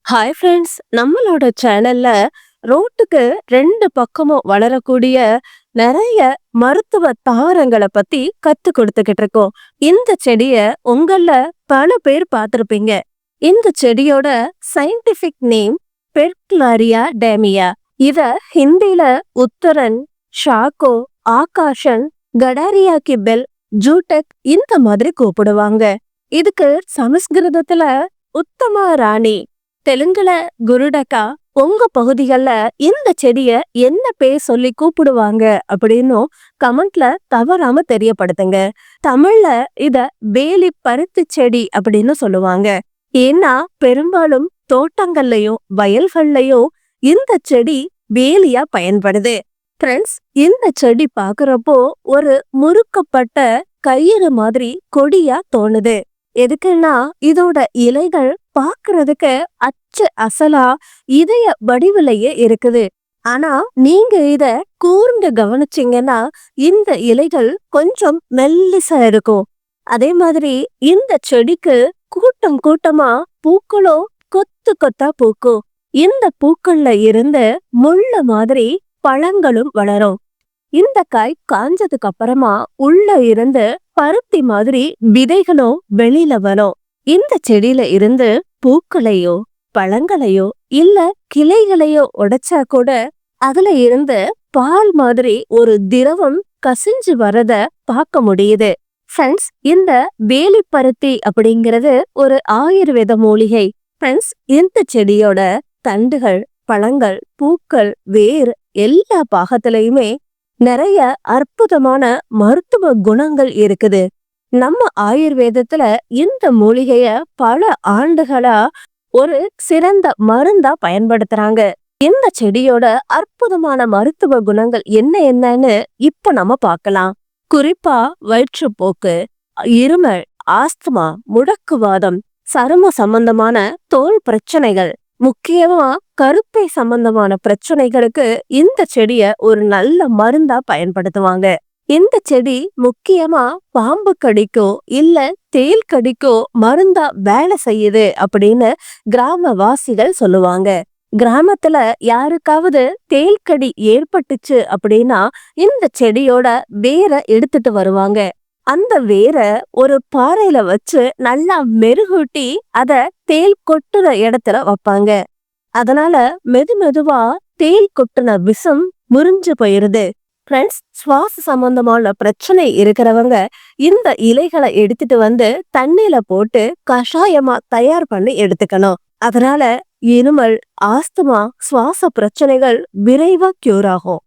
Hi friends, நம்மளோட சேனல்ல ரோட்டுக்கு ரெண்டு பக்கமும் வளரக்கூடிய நிறைய மருத்துவ தாவரங்களை பத்தி கத்து கொடுத்துக்கிட்டு இருக்கோம். இந்த செடிய உங்கள பல பேர் பார்த்திருப்பீங்க. இந்த செடியோட சயின்டிபிக் நேம் பெர்க்லாரியா டேமியா. இத ஹிந்தில உத்தரன், ஷாக்கோ, ஆகாஷன், கடாரியா கி பெல், ஜூடக் இந்த மாதிரி கூப்பிடுவாங்க. இதுக்கு சமஸ்கிருதத்துல உத்தமா ராணி, தெலுங்குல குருடக்கா, உங்க பகுதிகள்ல இந்த செடிய என்ன பேர் சொல்லி கூப்பிடுவாங்க அப்படின்னும் கமெண்ட்ல தவறாம தெரியப்படுத்துங்க. தமிழ்ல இத வேலி பருத்தி செடி அப்படின்னு சொல்லுவாங்க. ஏன்னா பெரும்பாலும் தோட்டங்கள்லயும் வயல்கள்லயும் இந்த செடி வேலியா பயன்படுது. ஃப்ரெண்ட்ஸ், இந்த செடி பாக்குறப்போ ஒரு முறுக்கப்பட்ட கயிறு மாதிரி கொடியா தோணுது. எதுக்குன்னா இதோட இலைகள் பாக்குறதுக்கு அசலா இதய வடிவிலேயே இருக்குது. ஆனா நீங்க இத கூர்ந்து கவனிச்சீங்கன்னா இந்த இலைகள் கொஞ்சம் மெல்லிசா இருக்கும். அதே மாதிரி இந்த செடிக்கு கூட்டம் கூட்டமா பூக்களோ கொத்து கொத்தா பூக்கும். இந்த பூக்கள்ல இருந்து முள்ள மாதிரி பழங்களும் வளரும். இந்த காய் காஞ்சதுக்கு அப்புறமா உள்ள இருந்து பருத்தி மாதிரி விதைகளும் வெளியில வரும். இந்த செடியில இருந்து பூக்களையோ பழங்களையோ இல்ல கிளைகளையோ உடைச்சா கூட அதுல இருந்து பால் மாதிரி ஒரு திரவம் கசிஞ்சு வரத பார்க்க முடியுது. ஃப்ரெண்ட்ஸ், இந்த வேலி பருத்தி அப்படிங்கிறது ஒரு ஆயுர்வேத மூலிகை. ஃப்ரெண்ட்ஸ், இந்த செடியோட தண்டுகள், பழங்கள், பூக்கள், வேர் எல்லா பாகத்திலையுமே நிறைய அற்புதமான மருத்துவ குணங்கள் இருக்குது. நம்ம ஆயுர்வேதத்துல இந்த மூலிகைய பல ஆண்டுகளா ஒரு சிறந்த மருந்தா பயன்படுத்துறாங்க. இந்த செடியோட அற்புதமான மருத்துவ குணங்கள் என்னன்னு இப்ப நம்ம பார்க்கலாம். குறிப்பா வயிற்றுப்போக்கு, இருமல், ஆஸ்துமா, முடக்குவாதம், சரும சம்பந்தமான தோல் பிரச்சனைகள், முக்கியமா கருப்பை சம்பந்தமான பிரச்சனைகளுக்கு இந்த செடிய ஒரு நல்ல மருந்தா பயன்படுத்துவாங்க. இந்த செடி முக்கியமா பாம்பு கடிக்கோ இல்ல தேல் கடிக்கோ மருந்தா வேலை செய்யுது அப்படின்னு கிராமவாசிகள் சொல்லுவாங்க. கிராமத்துல யாருக்காவது தேல் கடி ஏற்பட்டுச்சு அப்படின்னா இந்த செடியோட வேர எடுத்துட்டு வருவாங்க. அந்த வேர ஒரு பாறையில வச்சு நல்லா மெருகூட்டி அத தேல் கொட்டுற இடத்துல வைப்பாங்க. அதனால மெதுவா தேல் கொட்டுன விஷம் முறிஞ்சு போயிருது. ஃப்ரெண்ட்ஸ், சுவாச சம்பந்தமான பிரச்சனை இருக்கிறவங்க இந்த இலைகளை எடுத்துட்டு வந்து தண்ணியில போட்டு கஷாயமா தயார் பண்ணி எடுத்துக்கணும். அதனால இருமல், ஆஸ்துமா, சுவாச பிரச்சனைகள் விரைவா கியூர் ஆகும்.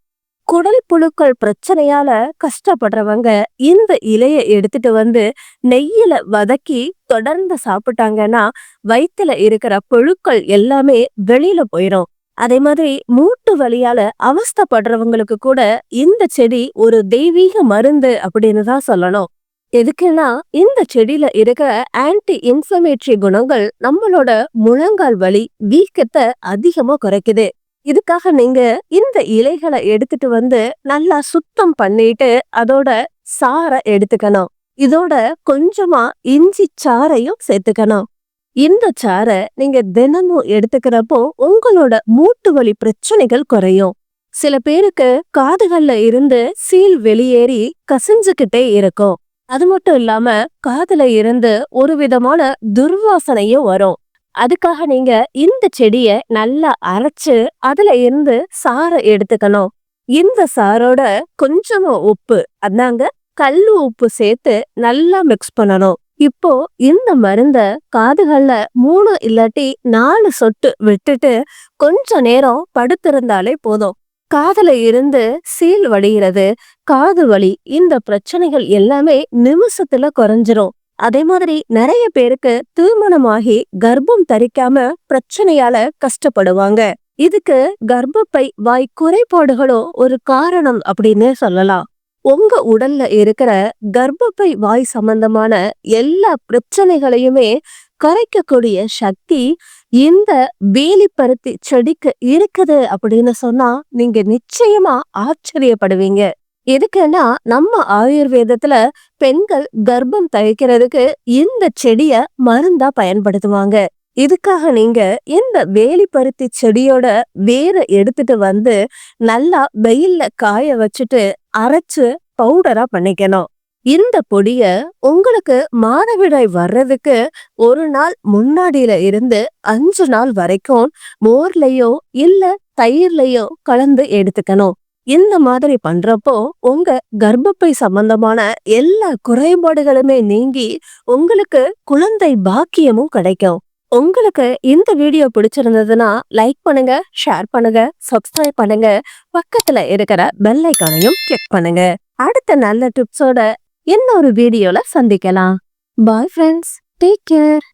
குடல் புழுக்கள் பிரச்சனையால கஷ்டப்படுறவங்க இந்த இலைய எடுத்துட்டு வந்து நெய்யில வதக்கி தொடர்ந்து சாப்பிட்டாங்கன்னா வயிற்றுல இருக்கிற புழுக்கள் எல்லாமே வெளியில போயிடும். அதே மாதிரி மூட்டு வலியால அவஸ்தைப்படுறவங்களுக்கு கூட இந்த செடி ஒரு தெய்வீக மருந்து அப்படின்னு தான் சொல்லணும். எதுக்குன்னா இந்த செடியில இருக்க ஆன்டி இன்ஃப்ளமேட்டரி குணங்கள் நம்மளோட முழங்கால் வலி, வீக்கத்தை அதிகமா குறைக்குது. இதுக்காக நீங்க இந்த இலைகளை எடுத்துட்டு வந்து நல்லா சுத்தம் பண்ணிட்டு அதோட சாறை எடுத்துக்கணும். இதோட கொஞ்சமா இஞ்சி சாறையும் சேர்த்துக்கணும். இந்த சாறை நீங்க தினமும் எடுத்துக்கிறப்போ உங்களோட மூட்டு வலி பிரச்சனைகள் குறையும். சில பேருக்கு காதுகள்ல இருந்து சீல் வெளியேறி கசிஞ்சுக்கிட்டே இருக்கும். அது மட்டும் இல்லாம காதுல இருந்து ஒரு விதமான துர்வாசனையும் வரும். அதுக்காக நீங்க இந்த செடிய நல்லா அரைச்சு அதுல இருந்து சாறை எடுத்துக்கணும். இந்த சாரோட கொஞ்சமா உப்பு, அதாங்க கல்லு உப்பு சேர்த்து நல்லா மிக்ஸ் பண்ணணும். இப்போ இந்த மருந்த காதுகள்ல 3 இல்லாட்டி 4 சொட்டு விட்டுட்டு கொஞ்ச நேரம் படுத்திருந்தாலே போதும். காதுல இருந்து சீல் வடிகிறது, காது வலி, இந்த பிரச்சனைகள் எல்லாமே நிமிஷத்துல குறைஞ்சிரும். அதே மாதிரி நிறைய பேருக்கு திருமணமாகி கர்ப்பம் தரிக்காம பிரச்சனையால கஷ்டப்படுவாங்க. இதுக்கு கர்ப்பப்பை வாய் குறைபாடுகளோ ஒரு காரணம் அப்படின்னு சொல்லலாம். உங்க உடல்ல இருக்கிற கர்ப்பப்பை வாய் சம்பந்தமான எல்லா பிரச்சனைகளையுமே கரைக்கக்கூடிய சக்தி இந்த வேலிப்பருத்தி செடிக்கு இருக்குது அப்படின்னு சொன்னா நீங்க நிச்சயமா ஆச்சரியப்படுவீங்க. எதுக்குன்னா நம்ம ஆயுர்வேதத்துல பெண்கள் கர்ப்பம் தரிக்கிறதுக்கு இந்த செடிய மருந்தா பயன்படுத்துவாங்க. இதுக்காக நீங்க இந்த வேலி பருத்தி செடியோட வேரை எடுத்துட்டு வந்து நல்லா வெயில்ல காய வச்சுட்டு அரைச்சு பவுடரா பண்ணிக்கணும். இந்த பொடிய உங்களுக்கு மாதவிடாய் வர்றதுக்கு 1 நாள் முன்னாடியில இருந்து 5 நாள் வரைக்கும் மோர்லயோ இல்ல தயிர்லயோ கலந்து எடுத்துக்கணும். இந்த மாதிரி பண்றப்போ உங்க கர்ப்பப்பை சம்பந்தமான எல்லா குறைபாடுகளுமே நீங்கி உங்களுக்கு குழந்தை பாக்கியமும் கிடைக்கும். உங்களுக்கு இந்த வீடியோ பிடிச்சிருந்ததுன்னா லைக் பண்ணுங்க, ஷேர் பண்ணுங்க, சப்ஸ்கிரைப் பண்ணுங்க, பக்கத்துல இருக்கிற பெல் ஐகானையும் கிளிக் பண்ணுங்க. அடுத்த நல்ல டிப்ஸோட இன்னொரு வீடியோல சந்திக்கலாம். Bye friends, take care.